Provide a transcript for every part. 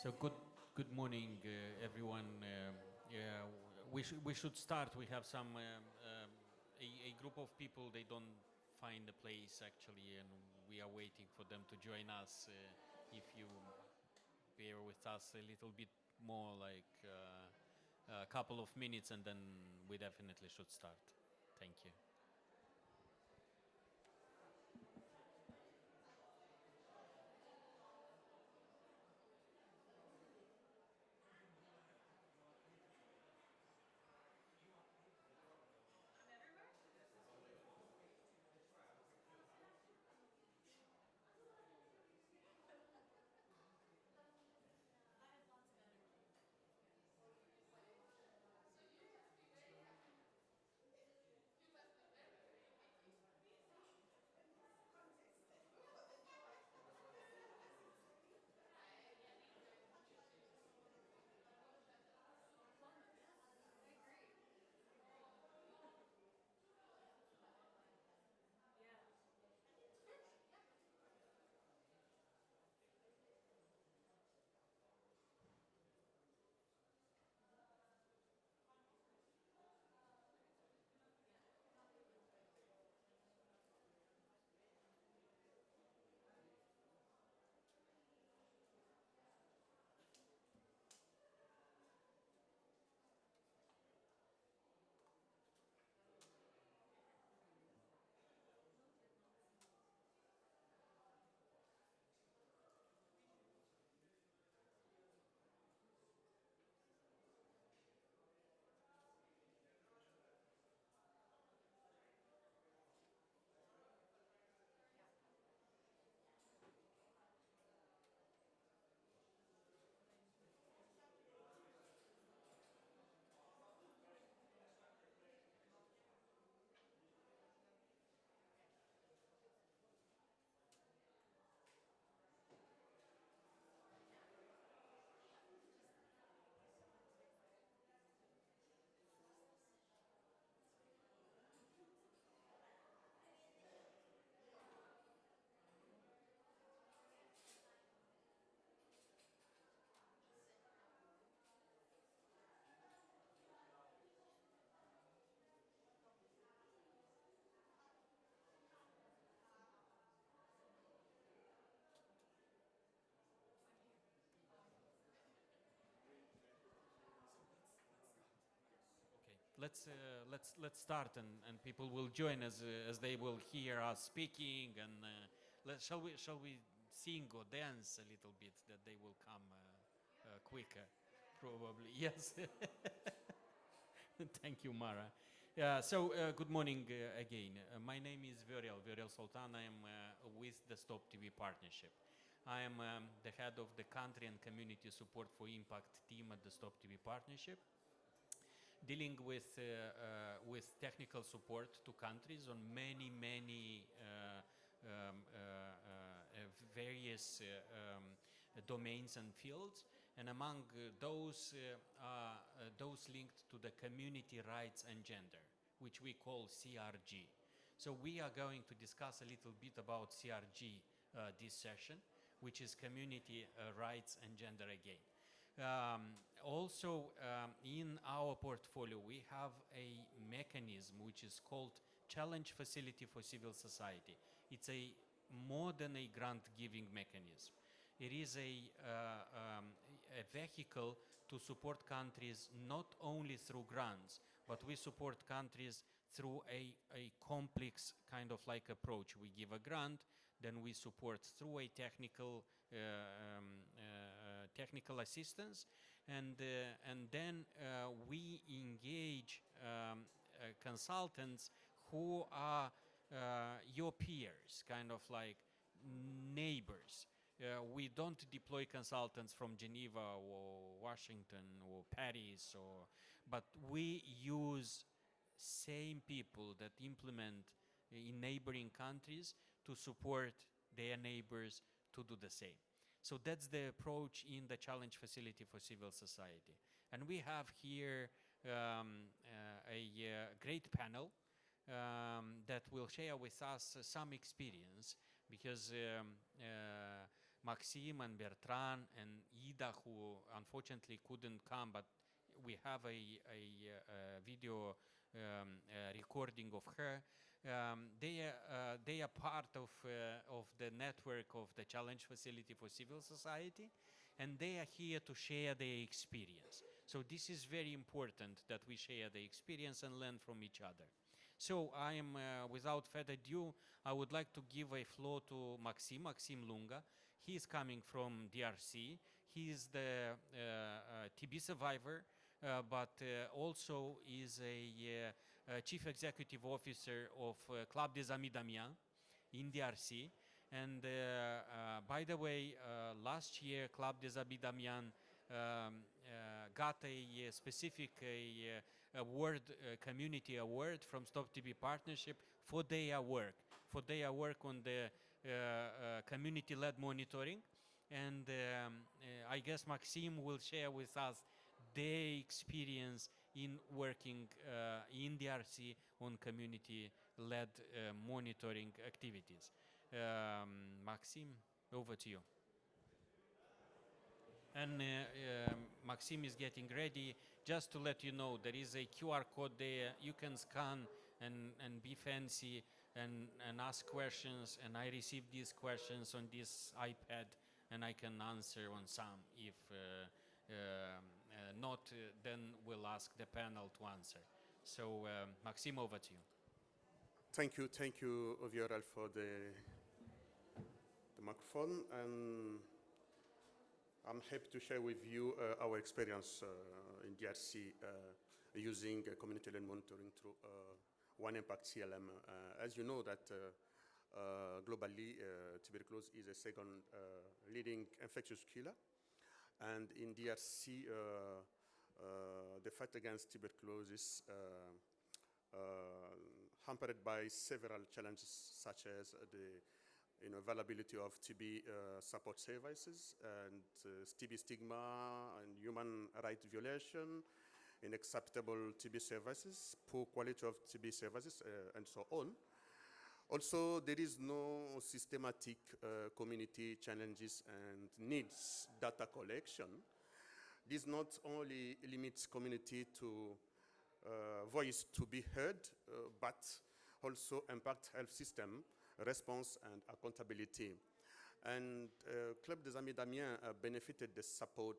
So good morning, everyone. Yeah, we should start. We have some a group of people. They don't find a place actually, and we are waiting for them to join us. If you bear with us a little bit more, like a couple of minutes, and then we definitely should start. Thank you. Okay, let's start, and people will join as they will hear us speaking, and shall we sing or dance a little bit that they will come quicker, probably. Yes. Thank you, Mara. Good morning again. My name is Viorel Sultan. I am with the Stop TV partnership. I am the head of the country and community support for impact team at the Stop TV partnership, dealing with technical support to countries on many various domains and fields, and among those linked to the community rights and gender, which we call CRG. So we are going to discuss a little bit about CRG this session, which is community rights and gender again. Also, in our portfolio, we have a mechanism which is called Challenge Facility for Civil Society. It's a more than a grant-giving mechanism. It is a vehicle to support countries not only through grants, but we support countries through a complex kind of like approach. We give a grant, then we support through a technical assistance, and then we engage consultants who are your peers, kind of like neighbors. We don't deploy consultants from Geneva or Washington or Paris, but we use same people that implement in neighboring countries to support their neighbors to do the same. So that's the approach in the Challenge Facility for Civil Society. And we have here a great panel that will share with us some experience, because Maxime and Bertrand and Ida, who unfortunately couldn't come, but we have a video recording of her. They are part of the network of the Challenge Facility for Civil Society, and they are here to share their experience. So this is very important that we share the experience and learn from each other. So I am, without further ado, I would like to give a floor to Maxime Lunga. He is coming from DRC. He is the TB survivor, but also is a chief executive officer of Club des Amis d'Amiens in DRC. And by the way, last year Club des Amis d'Amiens got a specific award, community award from Stop TB Partnership for their work on the community-led monitoring. And I guess Maxime will share with us their experience in working in DRC on community-led monitoring activities. Maxime, over to you. And Maxime is getting ready. Just to let you know, there is a QR code there. You can scan and be fancy and ask questions. And I receive these questions on this iPad, and I can answer on some. If not, then we'll ask the panel to answer. So, Maxime, over to you. Thank you, Ovieral, for the microphone, and I'm happy to share with you our experience in DRC using community-led monitoring through One Impact CLM. As you know that globally, tuberculosis is the second leading infectious killer, and in DRC, the fight against tuberculosis hampered by several challenges, such as the availability of TB support services and TB stigma and human rights violation, unacceptable TB services, poor quality of TB services, and so on. Also, there is no systematic community challenges and needs data collection. This not only limits community to voice to be heard, but also impact health system response and accountability. And Club des Amis d'Amiens benefited the support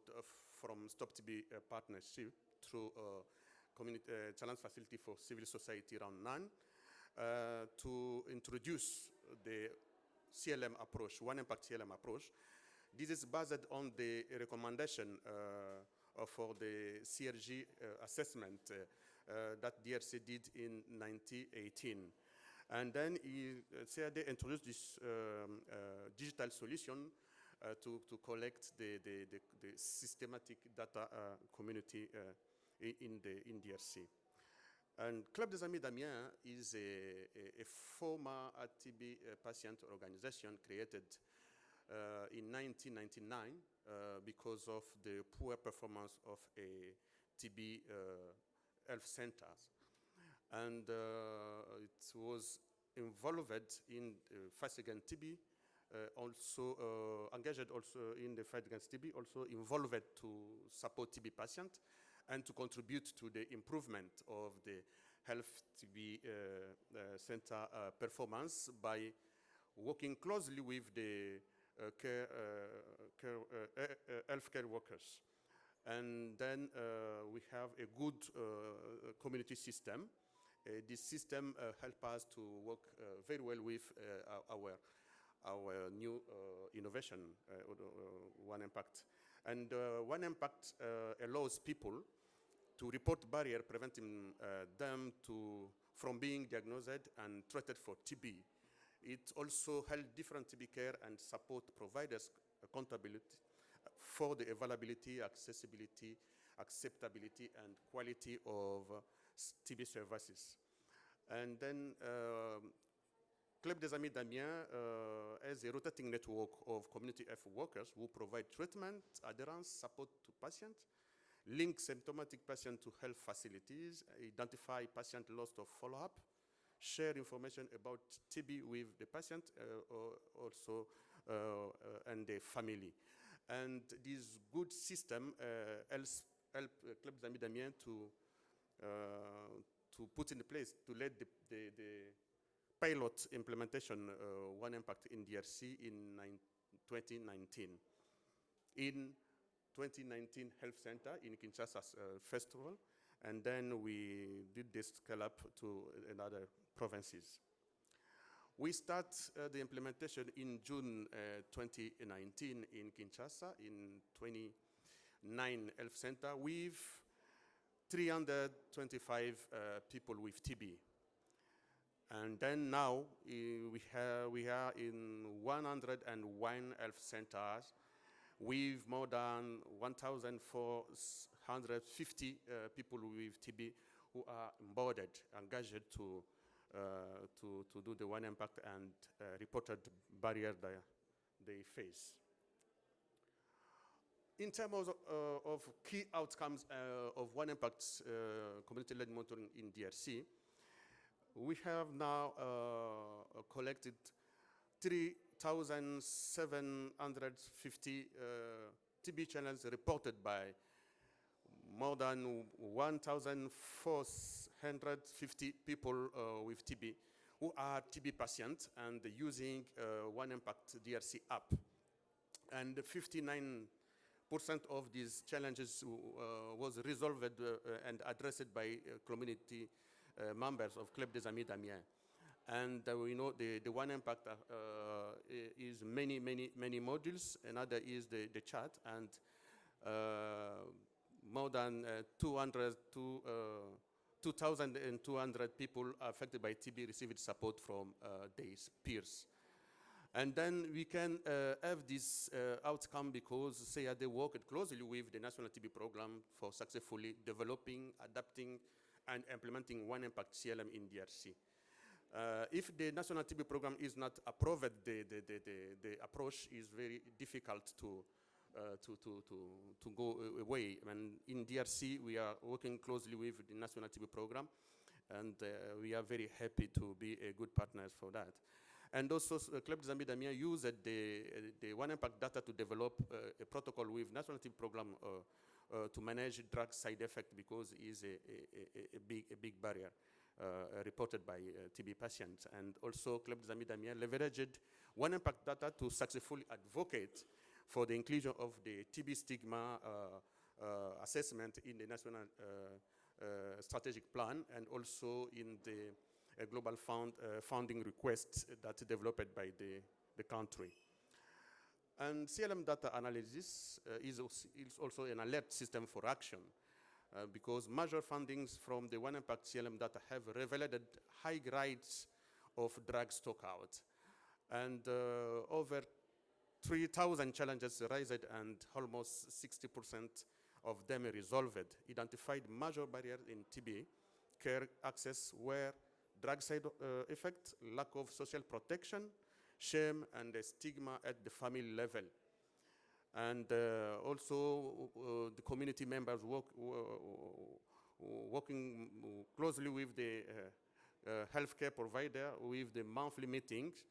from Stop TB Partnership through Challenge Facility for Civil Society Round 9 to introduce the CLM approach, One Impact CLM approach. This is based on the recommendation for the CRG assessment that DRC did in 2018. And then CRD introduced this digital solution to collect the systematic data community in DRC. And Club des Amis d'Amiens is a former TB patient organization created in 1999 because of the poor performance of a TB health centers. And it was involved in fight against TB, also engaged also in the fight against TB, also involved to support TB patients and to contribute to the improvement of the health TB center performance by working closely with the healthcare workers. And then we have a good community system. This system helps us to work very well with our new innovation, One Impact. And One Impact allows people to report barrier preventing them from being diagnosed and treated for TB. It also helps different TB care and support providers accountability for the availability, accessibility, acceptability, and quality of TB services. And then Club des Amis d'Amiens has a rotating network of community health workers who provide treatment, adherence, support to patients, link symptomatic patients to health facilities, identify patient lost of follow-up, share information about TB with the patient, also and their family. And this good system help Club des Amis d'Amiens to put in place, to lead the pilot implementation One Impact in DRC in 2019. In 2019 Health Center in Kinshasa's festival, and then we did this scale up to another provinces. We start the implementation in June 2019 in Kinshasa in 29 Health Center with 325 people with TB. And then now we are in 101 health centers with more than 1,450 people with TB who are onboarded, engaged to do the One Impact and reported barrier they face. In terms of key outcomes of One Impact community-led monitoring in DRC, we have now collected 3,750 TB channels reported by more than 1,450 people with TB who are TB patients and using One Impact DRC app. And 59% of these challenges was resolved and addressed by community members of Club des Amis d'Amiens. And we know the One Impact is many modules. Another is the chat, and more than 2,200 people affected by TB received support from their peers. And then we can have this outcome because CAD worked closely with the National TB Program for successfully developing, adapting, and implementing One Impact CLM in DRC. If the National TB Program is not approved, the approach is very difficult to go away. And in DRC, we are working closely with the National TB Program, and we are very happy to be a good partners for that. And also, Club des Amis d'Amiens used the One Impact data to develop a protocol with National TB Program to manage drug side effect because it is a big barrier reported by TB patients. And also, Club des Amis d'Amiens leveraged One Impact data to successfully advocate for the inclusion of the TB stigma assessment in the National Strategic Plan and also in the global funding requests that developed by the country. And CLM data analysis is also an alert system for action because major fundings from the One Impact CLM data have revealed high rates of drug stockout. And over 3,000 challenges raised and almost 60% of them resolved, identified major barriers in TB care access where drug side effect, lack of social protection, shame, and the stigma at the family level. And also the community members working closely with the healthcare provider with the monthly meetings,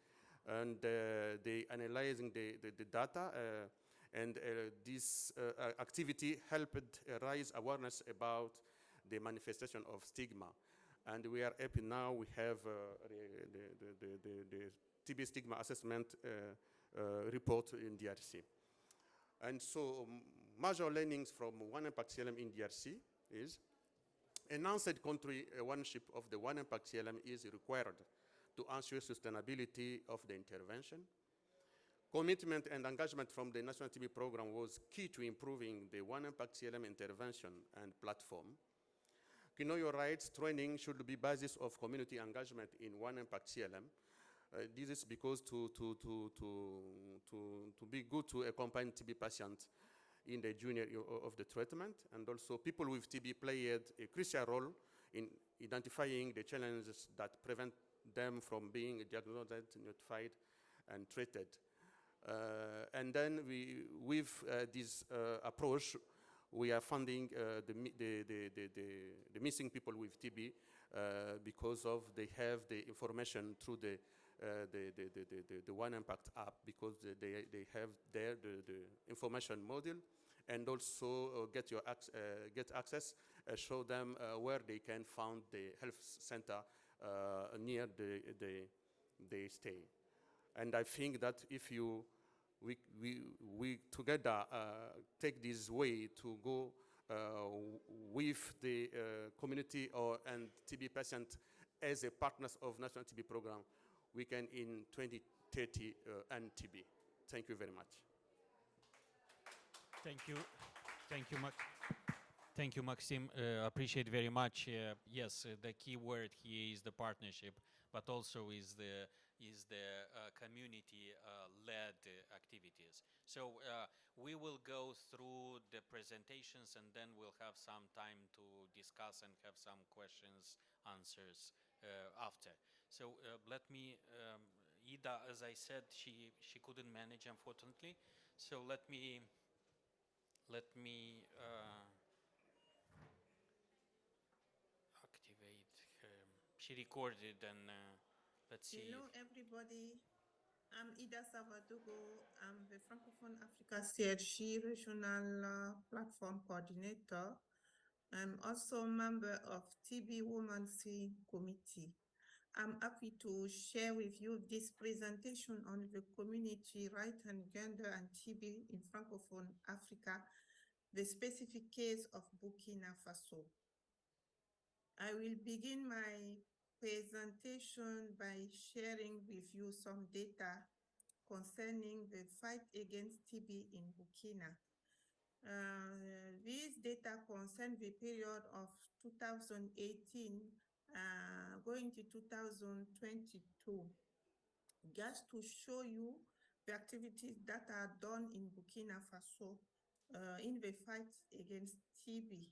and they analyzing the data, and this activity helped raise awareness about the manifestation of stigma. And we are happy now we have the TB stigma assessment report in DRC. And so major learnings from One Impact CLM in DRC is enhanced country ownership of the One Impact CLM is required to ensure sustainability of the intervention. Commitment and engagement from the National TB Program was key to improving the One Impact CLM intervention and platform. Know Your Rights training should be basis of community engagement in One Impact CLM. This is because to be good to accompany TB patients in the journey of the treatment, and also people with TB played a crucial role in identifying the challenges that prevent them from being diagnosed, notified, and treated. And then with this approach, we are funding the missing people with TB because of they have the information through the One Impact app, because they have there the information module, and also get access, show them where they can find the health center near they stay. And I think that if we together take this way to go with the community and TB patient as a partners of National TB Program, we can in 2030 end TB. Thank you very much. Thank you. Thank you, Thank you, Maxime. Appreciate very much. Yes, the key word here is the partnership, but also is the community-led activities. So we will go through the presentations, and then we'll have some time to discuss and have some questions, answers after. So let me, Ida, as I said, she couldn't manage, unfortunately. So let me activate her. She recorded, and let's see. Hello, everybody. I'm Ida Savadogo. I'm the Francophone Africa CRG Regional Platform Coordinator. I'm also a member of TB Women C Committee. I'm happy to share with you this presentation on the community right and gender and TB in Francophone Africa, the specific case of Burkina Faso. I will begin my presentation by sharing with you some data concerning the fight against TB in Burkina. These data concern the period of 2018 going to 2022, just to show you the activities that are done in Burkina Faso in the fight against TB.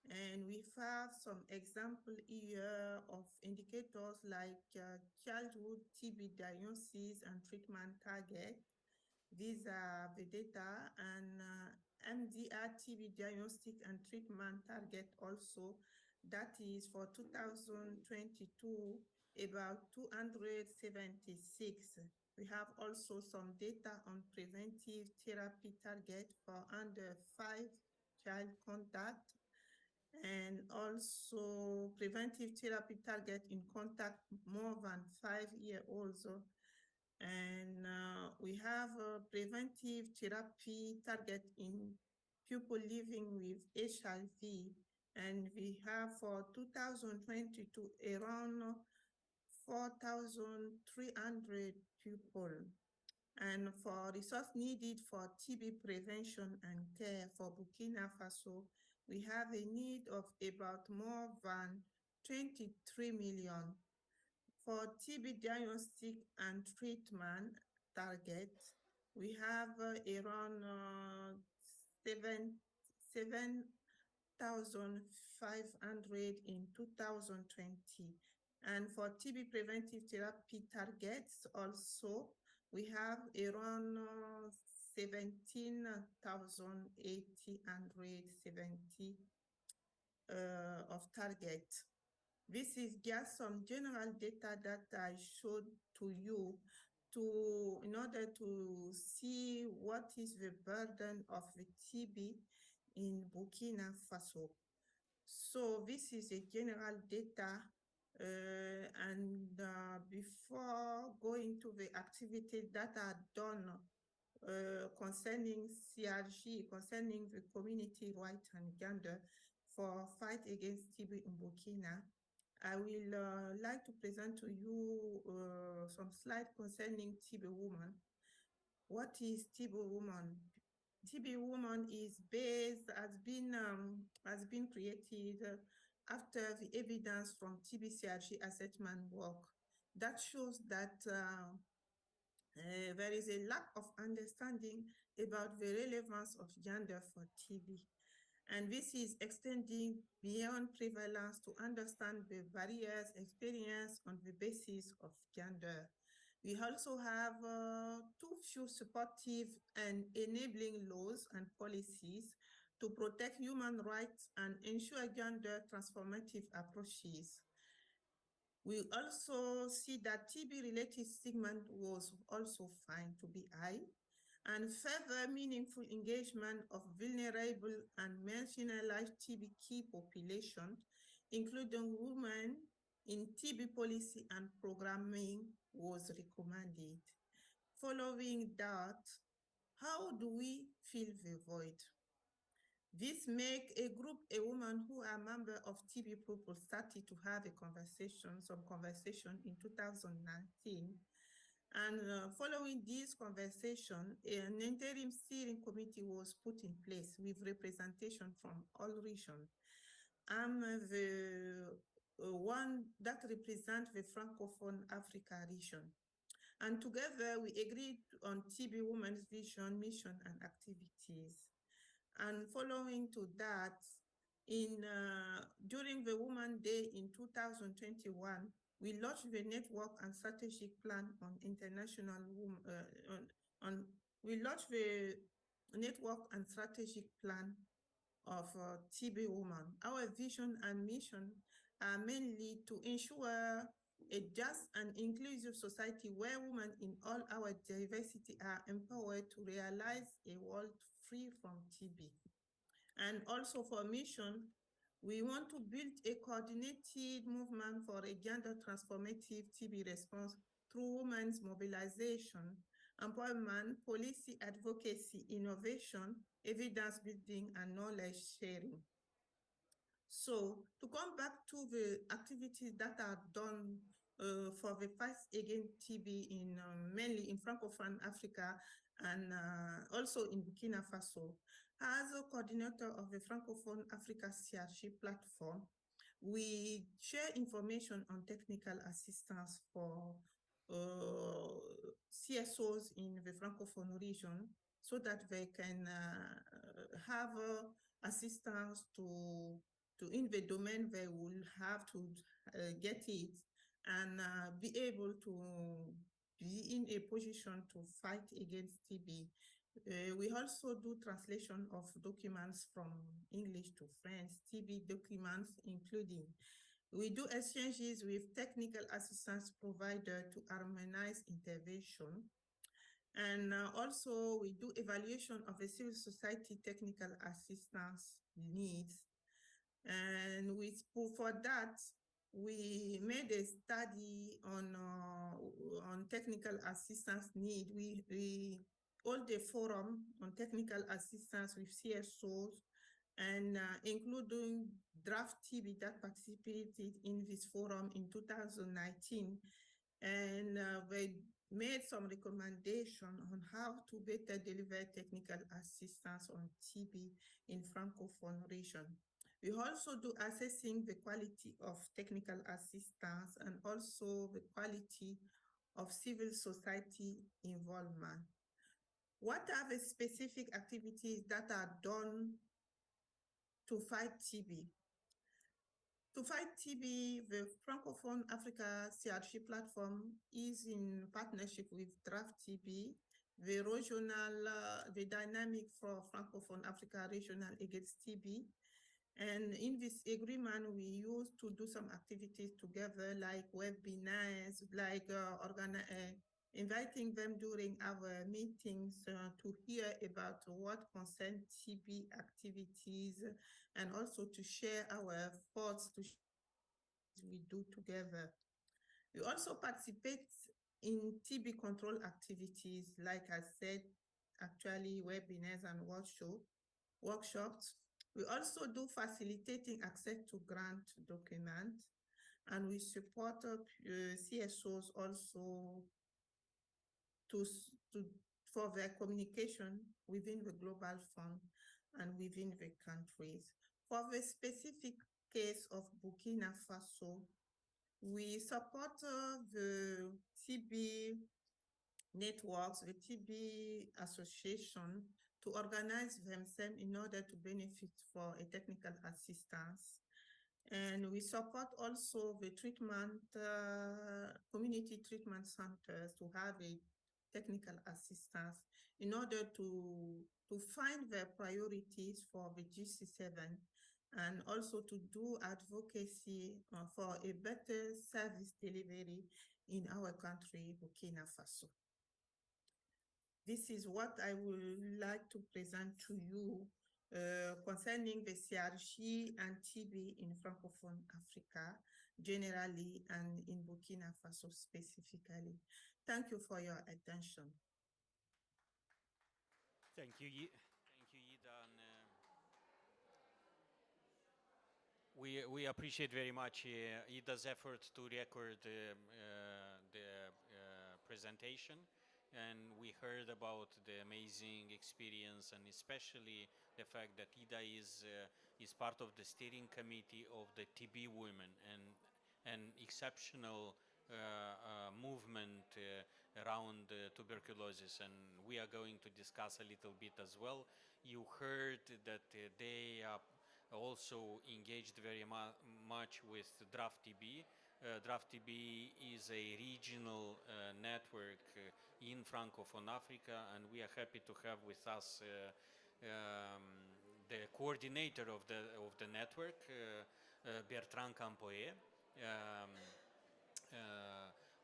And we have some example here of indicators like childhood TB diagnosis and treatment target. These are the data, and MDR TB diagnostic and treatment target also. That is for 2022, about 276. We have also some data on preventive therapy target for under 5 child contact, and also preventive therapy target in contact more than 5-year-olds. And we have a preventive therapy target in people living with HIV. And we have for 2022 around 4,300 people. And for resource needed for TB prevention and care for Burkina Faso, we have a need of about more than 23 million. For TB diagnostic and treatment target, we have around 7,500 in 2020. And for TB preventive therapy targets also, we have around 17,870 of target. This is just some general data that I showed to you in order to see what is the burden of the TB in Burkina Faso. So this is a general data, and before going to the activities that are done concerning CRG, concerning the community right and gender for fight against TB in Burkina, I will like to present to you some slides concerning TB woman. What is TB woman? TB woman is based, has been created after the evidence from TB CRG assessment work that shows that there is a lack of understanding about the relevance of gender for TB. And this is extending beyond prevalence to understand the barriers experienced on the basis of gender. We also have too few supportive and enabling laws and policies to protect human rights and ensure gender transformative approaches. We also see that TB-related stigma was also found to be high, and further meaningful engagement of vulnerable and marginalized TB key population, including women in TB policy and programming, was recommended. Following that, how do we fill the void? This make a group, a woman who are member of TB people started to have some conversation in 2019. And following this conversation, an interim steering committee was put in place with representation from all regions. I'm the one that represents the Francophone Africa region. And together we agreed on TB Women's vision, mission, and activities. And following to that, during the Women's Day in 2021, we launched the network and strategic plan on international we launched the network and strategic plan of TB women. Our vision and mission are mainly to ensure a just and inclusive society where women in all our diversity are empowered to realize a world free from TB. And also for mission, we want to build a coordinated movement for a gender transformative TB response through women's mobilization, empowerment, policy advocacy, innovation, evidence building, and knowledge sharing. So to come back to the activities that are done for the fight against TB in mainly in Francophone Africa and also in Burkina Faso. As a coordinator of the Francophone Africa CRC platform, we share information on technical assistance for CSOs in the Francophone region so that they can have assistance in the domain they will have to get it and be able to be in a position to fight against TB. We also do translation of documents from English to French, TB documents including. We do exchanges with technical assistance provider to harmonize intervention. And also we do evaluation of the civil society technical assistance needs. And for that, we made a study on technical assistance need. We hold a forum on technical assistance with CSOs and including draft TB that participated in this forum in 2019. And they made some recommendation on how to better deliver technical assistance on TB in Francophone region. We also do assessing the quality of technical assistance and also the quality of civil society involvement. What are the specific activities that are done to fight TB? To fight TB, the Francophone Africa CRC platform is in partnership with Draft TB, the the dynamic for Francophone Africa regional against TB. And in this agreement, we used to do some activities together, like webinars, like inviting them during our meetings to hear about what concern TB activities, and also to share our thoughts we do together. We also participate in TB control activities, like I said, actually webinars and workshops. We also do facilitating access to grant documents, and we support CSOs also for their communication within the global fund and within the countries. For the specific case of Burkina Faso, we support the TB networks, the TB association, to organize themselves in order to benefit for a technical assistance. And we support also the treatment, community treatment centers to have a technical assistance in order to find their priorities for the GC7 and also to do advocacy for a better service delivery in our country, Burkina Faso. This is what I would like to present to you concerning the CRG and TB in Francophone Africa generally and in Burkina Faso specifically. Thank you for your attention. Thank you, thank you, Ida. And, we appreciate very much Ida's effort to record the presentation, and we heard about the amazing experience, and especially the fact that Ida is part of the steering committee of the TB Women, and an exceptional movement around tuberculosis, and we are going to discuss a little bit as well. You heard that they are also engaged very much with Draft TB. Draft TB is a regional network in Francophone Africa, and we are happy to have with us the coordinator of the network, Bertrand Campoe.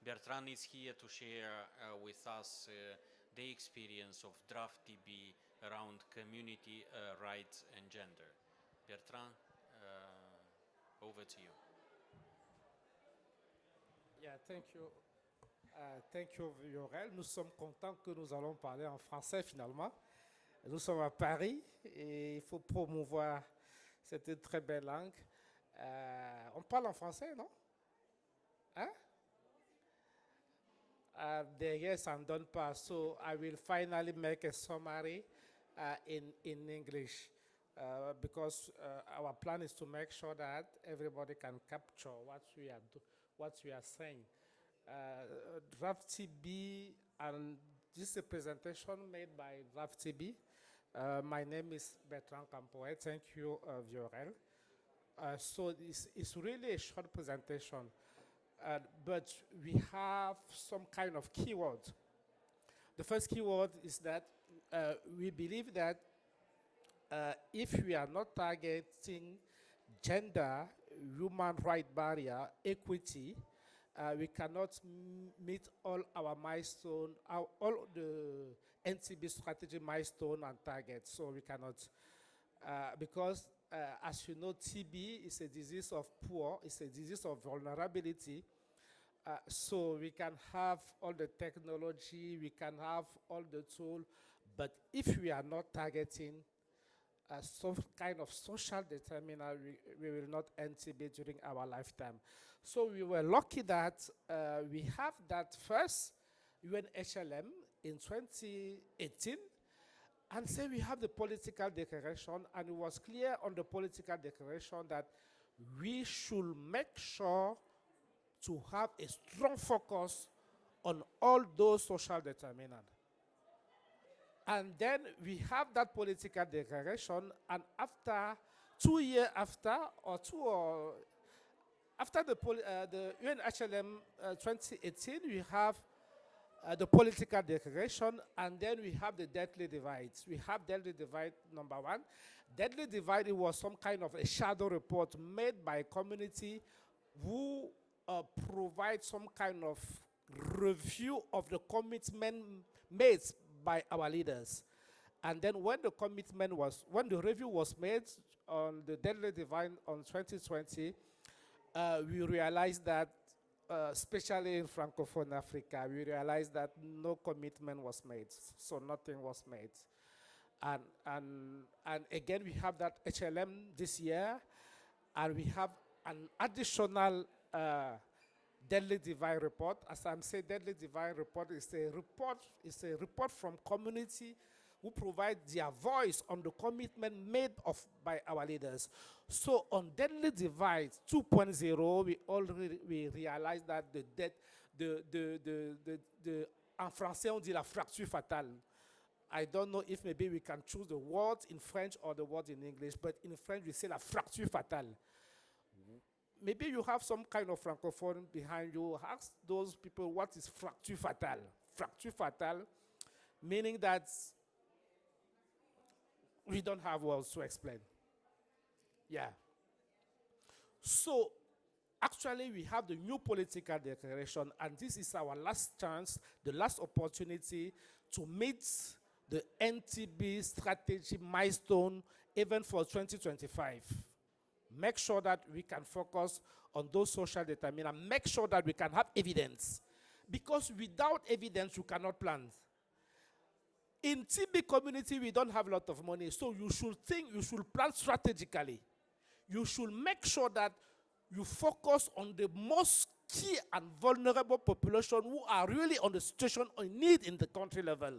Bertrand is here to share with us the experience of Draft TB around community rights and gender. Bertrand, over to you. Yeah, thank you. Thank you, Viorel. Nous sommes contents que nous allons parler en français finalement. Nous sommes à Paris et il faut promouvoir cette très belle langue. On parle en français, non? Hein? Derrière, ça ne donne pas. So I will finally make a summary in English because our plan is to make sure that everybody can capture what we are saying. Draft TB, and this is a presentation made by Draft TB. My name is Bertrand Campoe. Thank you, Viorel. So it's really a short presentation, but we have some kind of keyword. The first keyword is that we believe that if we are not targeting gender, human right barrier, equity, we cannot meet all our milestone, all the NTB strategy milestone and targets. So we cannot, because as you know, TB is a disease of poor, it's a disease of vulnerability. So we can have all the technology, we can have all the tool, but if we are not targeting some kind of social determinant, we will not NTB during our lifetime. So we were lucky that we have that first UNHLM in 2018, and say we have the political declaration, and it was clear on the political declaration that we should make sure to have a strong focus on all those social determinants. And then we have that political declaration, and after 2 years after, after the UNHLM 2018, we have the political declaration, and then we have the deadly divides. We have deadly divide number one. Deadly divide, it was some kind of a shadow report made by a community who provide some kind of review of the commitment made by our leaders. And then when the review was made on the deadly divide on 2020, we realized that, especially in Francophone Africa, we realized that no commitment was made, so nothing was made. And again, we have that HLM this year, and we have an additional Deadly Divide report. As I'm saying, Deadly Divide report is a report from community who provide their voice on the commitment made by our leaders. So on Deadly Divide 2.0, we realized that en français on dit la fracture fatale. I don't know if maybe we can choose the word in French or the word in English, but in French we say la fracture fatale. Maybe you have some kind of francophone behind you. Ask those people what is fracture fatale. Fracture fatale, meaning that we don't have words to explain. Yeah. So actually, we have the new political declaration, and this is our last chance, the last opportunity to meet the NTB strategy milestone even for 2025. Make sure that we can focus on those social determinants. Make sure that we can have evidence. Because without evidence, you cannot plan. In TB community, we don't have a lot of money, so you should plan strategically. You should make sure that you focus on the most key and vulnerable population who are really on the situation in need in the country level.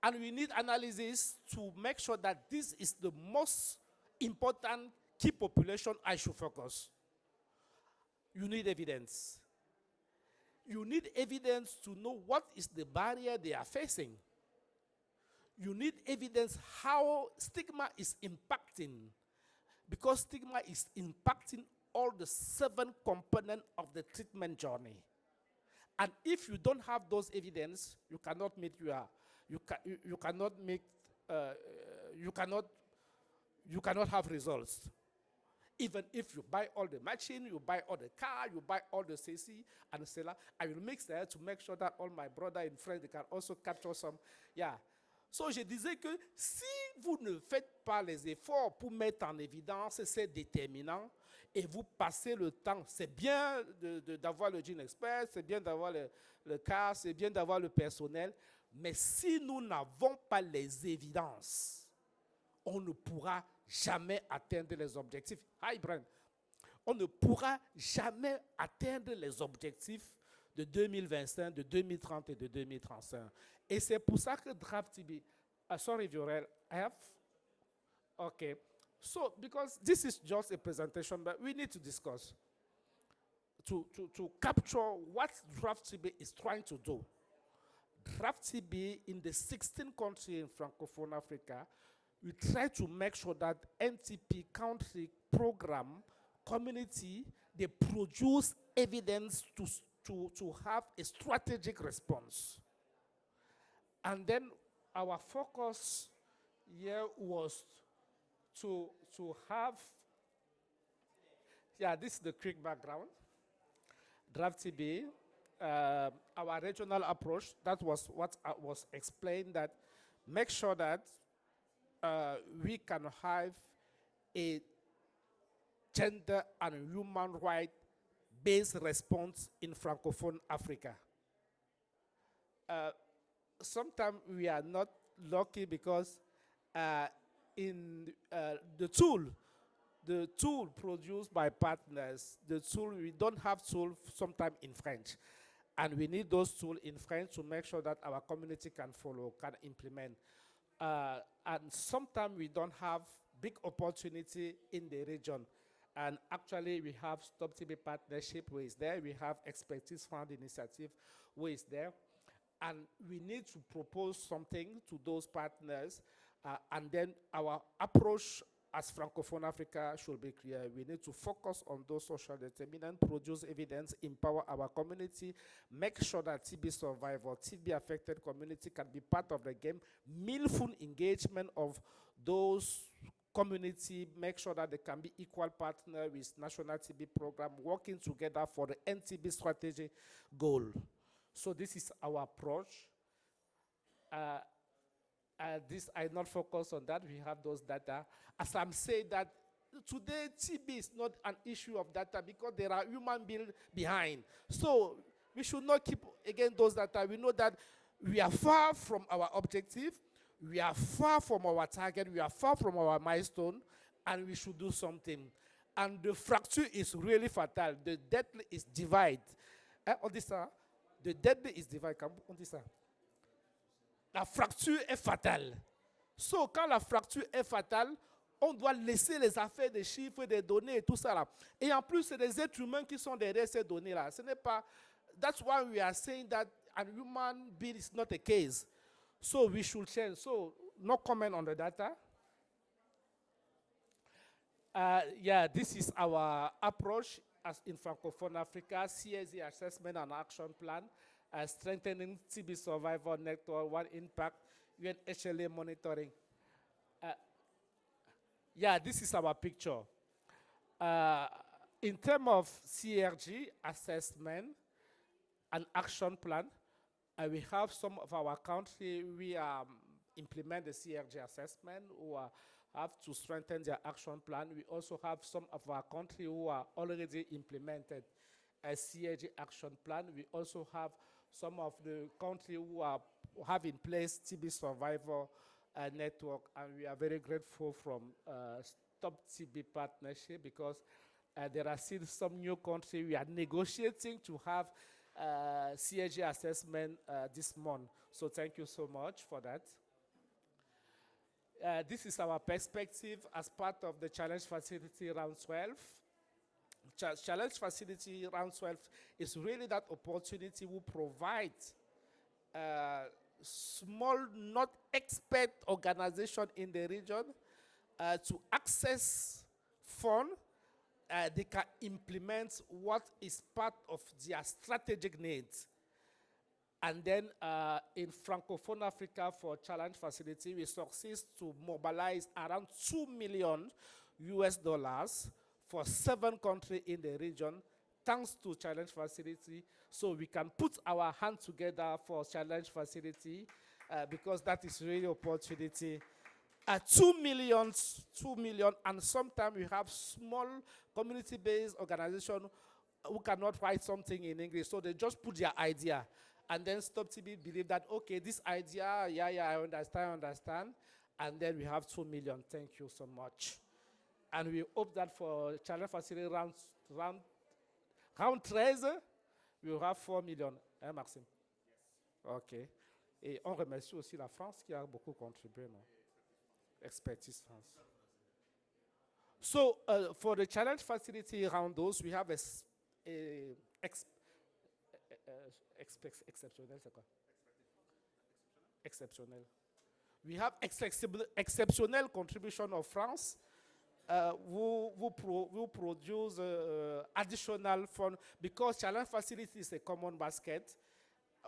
And we need analysis to make sure that this is the most important key population I should focus. You need evidence. You need evidence to know what is the barrier they are facing. You need evidence how stigma is impacting, because stigma is impacting all the 7 components of the treatment journey. And if you don't have those evidence, you cannot meet you cannot have results. Even if you buy all the machine, you buy all the car, you buy all the sensi and seller, I will mix there to make sure that all my brother and friends, they can also capture some. Yeah. So je disais que si vous ne faites pas les efforts pour mettre en évidence ces déterminants et vous passez le temps, c'est bien d'avoir le gene expert, c'est bien d'avoir le cas, c'est bien d'avoir le personnel, mais si nous n'avons pas les évidences, on ne pourra jamais atteindre les objectifs. Hi, Brian. On ne pourra jamais atteindre les objectifs de 2025, de 2030 et de 2035. Et c'est pour ça que Draft TB, sorry, Viorel, I have, okay. So, because this is just a presentation, but we need to discuss to capture what Draft TB is trying to do. Draft TB in the 16 countries in Francophone Africa, we try to make sure that NTP country program community, they produce evidence to have a strategic response. And then our focus here was to have, yeah, this is the quick background. Draft TB, our regional approach, that was what was explained, that make sure that we can have a gender and human right-based response in Francophone Africa. Sometimes we are not lucky because in the tool produced by partners, we don't have tool sometimes in French. And we need those tools in French to make sure that our community can follow, can implement. And sometimes we don't have big opportunity in the region. And actually, we have Stop TB Partnership, who is there. We have Expertise Fund Initiative, who is there. And we need to propose something to those partners. And then our approach as Francophone Africa should be clear. We need to focus on those social determinants, produce evidence, empower our community, make sure that TB survivor, TB affected community can be part of the game, meaningful engagement of those community, make sure that they can be equal partner with national TB program, working together for the NTB strategy goal. So this is our approach. This I not focus on that. We have those data. As I'm saying that today TB is not an issue of data because there are human beings behind. So we should not keep again those data. We know that we are far from our objective. We are far from our target. We are far from our milestone, and we should do something. And the fracture is really fatal. The death is divided. On this side, the death is divided. On this side. La fracture est fatale. So, quand la fracture est fatale, on doit laisser les affaires des chiffres, des données et tout ça là. Et en plus, c'est des êtres humains qui sont derrière ces données-là. Ce n'est pas. That's why we are saying that a human being is not a case. So we should change. So, no comment on the data. Yeah, this is our approach as in Francophone Africa, CSE assessment and action plan, strengthening TB survival network, one impact, UNHLA monitoring. Yeah, this is our picture. Uh, in terms of CRG assessment and action plan, we have some of our country, we implement the CRG assessment who have to strengthen their action plan. We also have some of our country who are already implemented a CRG action plan. We also have some of the country who have in place TB survivor network, and we are very grateful from Stop TB partnership because there are still some new country we are negotiating to have CAG assessment this month. So thank you so much for that. This is our perspective as part of the Challenge Facility Round 12. Challenge Facility Round 12 is really that opportunity we provide small, not expert organization in the region to access fund. They can implement what is part of their strategic needs. And then in Francophone Africa for Challenge Facility, we succeed to mobilize around 2 million US dollars for 7 countries in the region, thanks to Challenge Facility. So we can put our hand together for Challenge Facility because that is really opportunity. 2 million, and sometimes we have small community-based organization who cannot write something in English, so they just put their idea, and then Stop TB believe that, okay, this idea, I understand, and then we have 2 million. Thank you so much. And we hope that for Challenge Facility round 13, we will have 4 million. Hein, Maxime? Yes. OK. Et on remercie aussi la France qui a beaucoup contribué, non? Expertise France. So for the Challenge Facility round those, we have exceptionnel, c'est quoi? Exceptionnel. We have exceptional contribution of France who produce additional fund because Challenge Facility is a common basket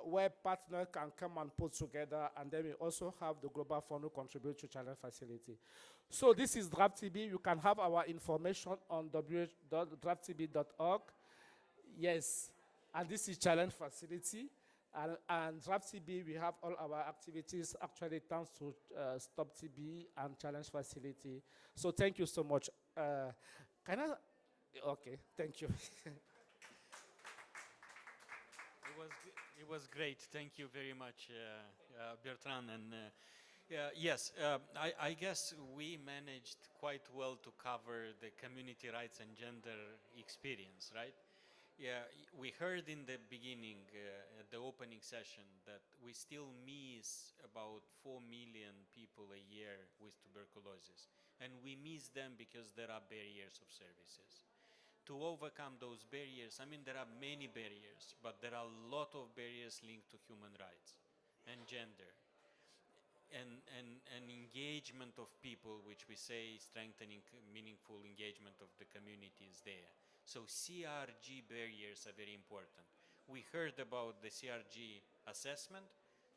where partners can come and put together, and then we also have the Global Fund who contribute to Challenge Facility. So this is DraftTB. You can have our information on www.drafttb.org. Yes, and this is Challenge Facility. And DraftTB, we have all our activities actually thanks to Stop TB and Challenge Facility. So thank you so much. Can I? Okay, thank you. It was great. Thank you very much, Bertrand. And yes, I guess we managed quite well to cover the community rights and gender experience, right? Yeah, we heard in the beginning, at the opening session, that we still miss about 4 million people a year with tuberculosis. And we miss them because there are barriers of services. To overcome those barriers, I mean, there are many barriers, but there are a lot of barriers linked to human rights and gender and engagement of people, which we say strengthening meaningful engagement of the communities there. So CRG barriers are very important. We heard about the CRG assessment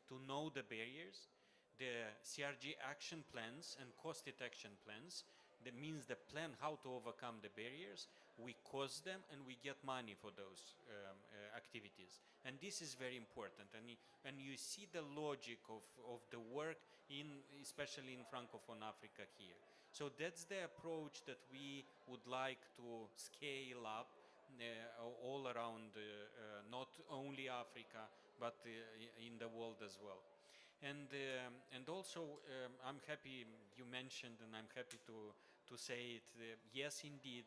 to know the barriers, the CRG action plans and costed action plans. That means the plan how to overcome the barriers, we cost them, and we get money for those activities. And this is very important. And you see the logic of the work, especially in Francophone Africa here. So that's the approach that we would like to scale up all around, not only Africa, but in the world as well. And also, I'm happy you mentioned, and I'm happy to say it. Yes, indeed,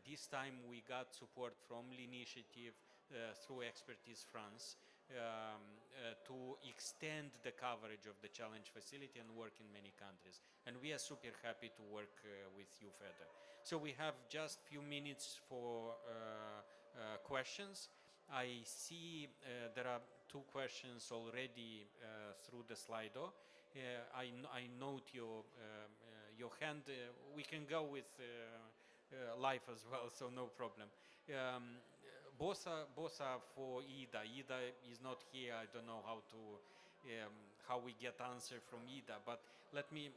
this time we got support from l'initiative through Expertise France to extend the coverage of the Challenge Facility and work in many countries. And we are super happy to work with you further. So we have just few minutes for questions. I see there are 2 questions already through the Slido. I note your hand. We can go with live as well, so no problem. Both are for Ida. Ida is not here. I don't know how to how we get answer from IDA. But let me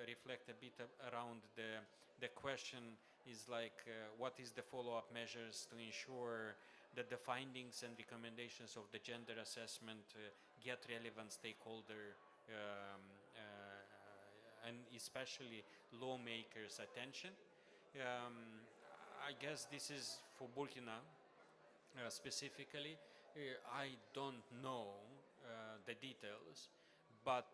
reflect a bit around the question is like what is the follow-up measures to ensure that the findings and recommendations of the gender assessment get relevant stakeholder and especially lawmakers' attention. I guess this is for Burkina specifically. I don't know the details, but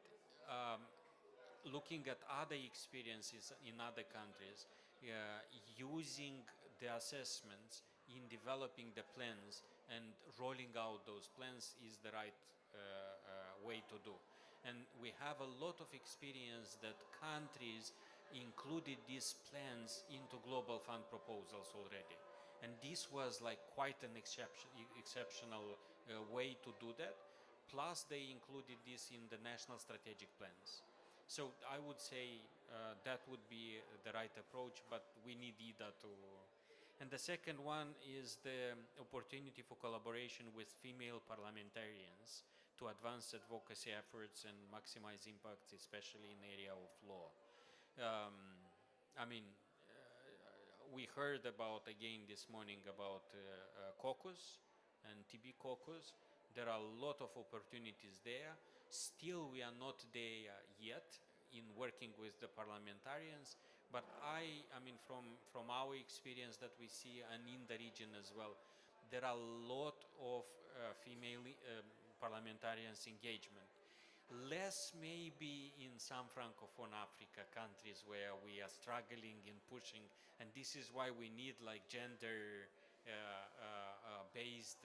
looking at other experiences in other countries, using the assessments in developing the plans and rolling out those plans is the right way to do. And we have a lot of experience that countries included these plans into global fund proposals already. And this was like quite an exceptional way to do that. Plus, they included this in the national strategic plans. So I would say that would be the right approach, but we need IDA to. And the second one is the opportunity for collaboration with female parliamentarians to advance advocacy efforts and maximize impacts, especially in the area of law. I mean, we heard about again this morning about caucus and TB caucus. There are a lot of opportunities there. Still, we are not there yet in working with the parliamentarians. But I mean, from our experience that we see and in the region as well, there are a lot of female parliamentarians engagement. Less maybe in some Francophone Africa countries where we are struggling in pushing, and this is why we need like gender based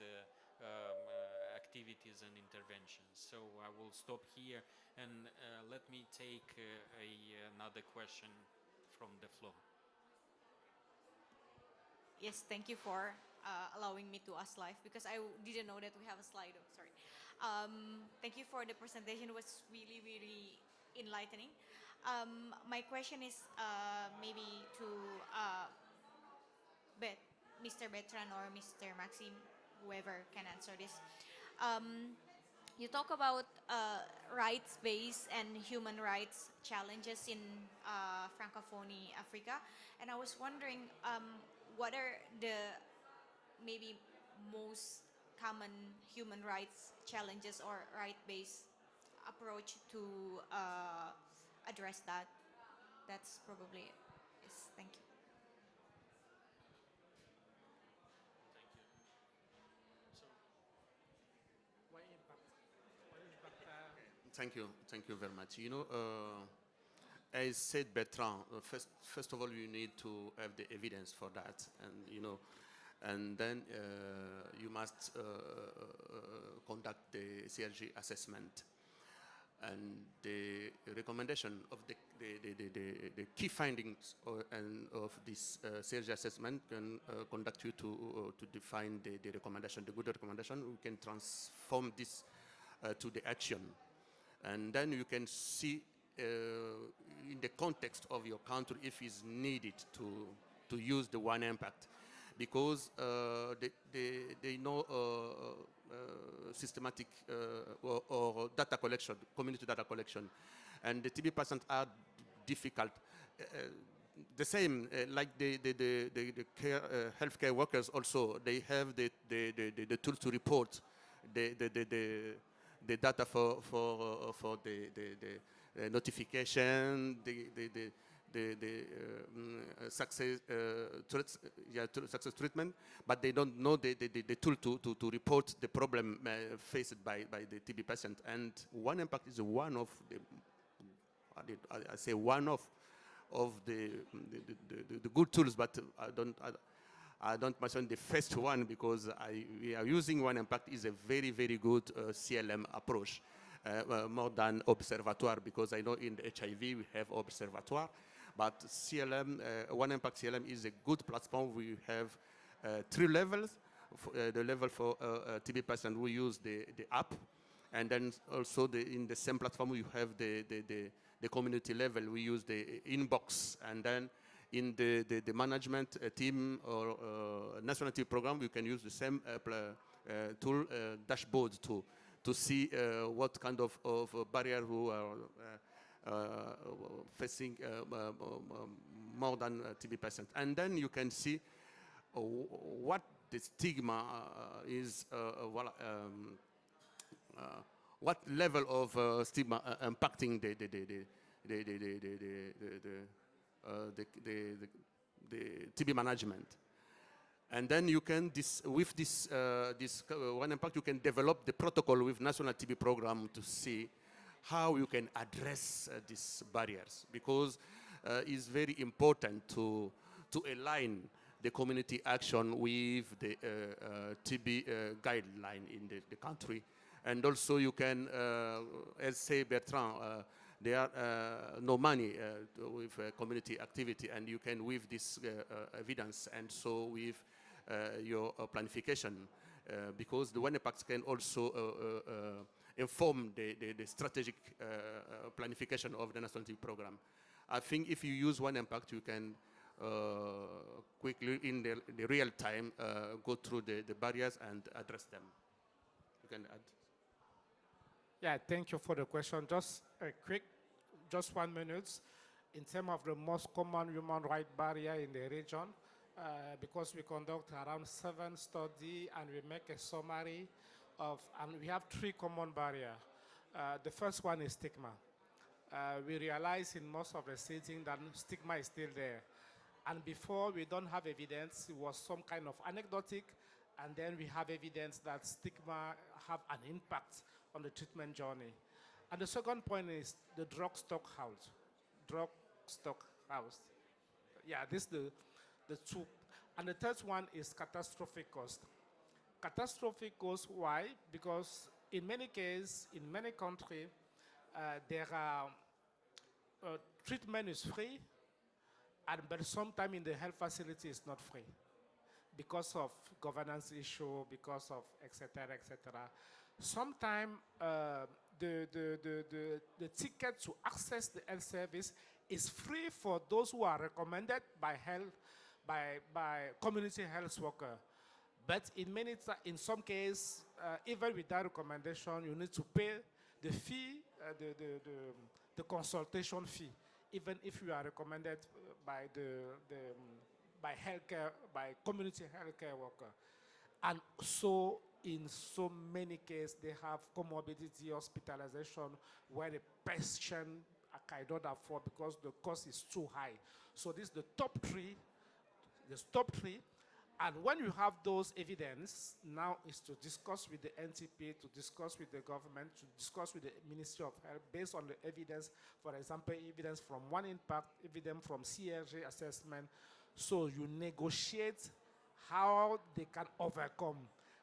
activities and interventions. So I will stop here and let me take another question from the floor. Yes, thank you for allowing me to ask live because I didn't know that we have a slide. Oh, sorry. Thank you for the presentation. It was really, really enlightening. My question is maybe to Mr. Bertrand or Mr. Maxime, whoever can answer this. You talk about rights-based and human rights challenges in Francophone Africa, and I was wondering what are the maybe most common human rights challenges or right-based approach to address that? That's probably it. Yes, thank you. Thank you very much. You know, as said Bertrand, first of all, you need to have the evidence for that, and you know, and then you must conduct the CRG assessment. And the recommendation of the key findings of this CRG assessment can conduct you to define the recommendation, the good recommendation. We can transform this to the action. And then you can see in the context of your country if it's needed to use the one impact, because they know systematic or data collection, community data collection, and the TB patients are difficult. The same like the healthcare workers also, they have the tools to report the data for the notification, the success success treatment, but they don't know the tool to report the problem faced by the TB patient. And one impact is one of the I say one of the good tools, but I don't mention the first one because we are using one impact is a very, very good CLM approach, more than observatoire, because I know in the HIV we have observatoire, but CLM, one impact CLM is a good platform. We have 3 levels. The level for TB patient, we use the app, and then also in the same platform you have the community level. We use the inbox, and then in the management team or national team program, you can use the same tool, dashboard, to to see what kind of barrier who are facing more than TB patient. And then you can see what the stigma is, what level of stigma impacting the TB management. And then you can, with this one impact, you can develop the protocol with National TB Program to see how you can address these barriers, because it's very important to align the community action with the TB guideline in the country. And also you can, as say Bertrand, there are no money with community activity, and you can with this evidence, and so with your planification, because the one impact can also inform the strategic planification of the national TB program. I think if you use one impact, you can quickly, in the real time, go through the barriers and address them. You can add. Yeah, thank you for the question. Just a quick, just 1 minute. In terms of the most common human rights barrier in the region, because we conduct around 7 studies and we make a summary of, and we have 3 common barriers. The first one is stigma. We realize in most of the settings that stigma is still there. And before, we don't have evidence. It was some kind of anecdotic, and then we have evidence that stigma have an impact on the treatment journey. And the second point is the drug stock house. Drug stock house. Yeah, this is the 2. And the third one is catastrophic cost. Catastrophic cost, why? Because in many cases, in many countries, there are treatment is free, but sometimes in the health facility it's not free because of governance issue, because of et cetera, et cetera. Sometimes the ticket to access the health service is free for those who are recommended by community health worker. But in some cases, even without recommendation, you need to pay the fee, the consultation fee, even if you are recommended by by community healthcare worker. And so in so many cases, they have comorbidity hospitalization where the patient cannot afford because the cost is too high. So this is the top 3, And when you have those evidence, now is to discuss with the NTP, to discuss with the government, to discuss with the Ministry of Health based on the evidence, for example, evidence from one impact, evidence from CRG assessment. So you negotiate how they can overcome.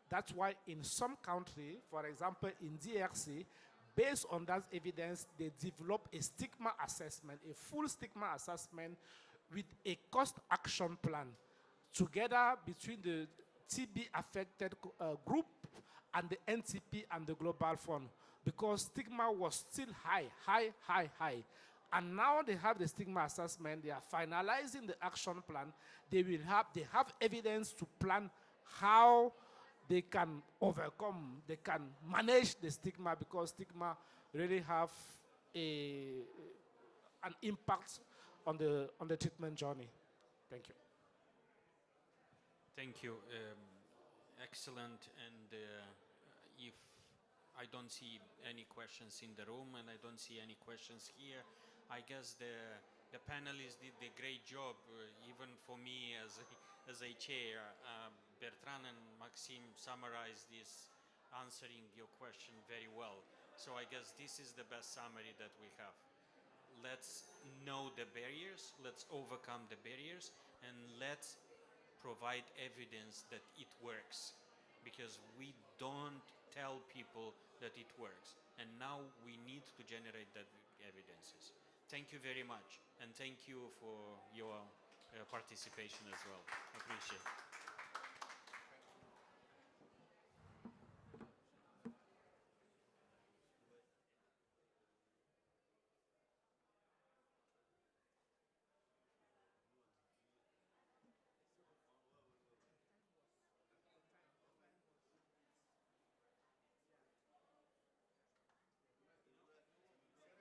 That's why in some countries, for example, in DRC, based on that evidence, they develop a stigma assessment, a full stigma assessment with a cost action plan together between the TB affected group and the NTP and the Global Fund, because stigma was still high. And now they have the stigma assessment, they are finalizing the action plan, they have evidence to plan how they can overcome, they can manage the stigma, because stigma really have an impact on the treatment journey. Thank you. Thank you. Excellent. And if I don't see any questions in the room and I don't see any questions here, I guess the panelists did a great job, even for me as a chair. Bertrand and Maxime summarized this, answering your question very well. So I guess this is the best summary that we have. Let's know the barriers, let's overcome the barriers, and let's provide evidence that it works, because we don't tell people that it works, and now we need to generate that evidences. Thank you very much, and thank you for your participation as well. Appreciate it.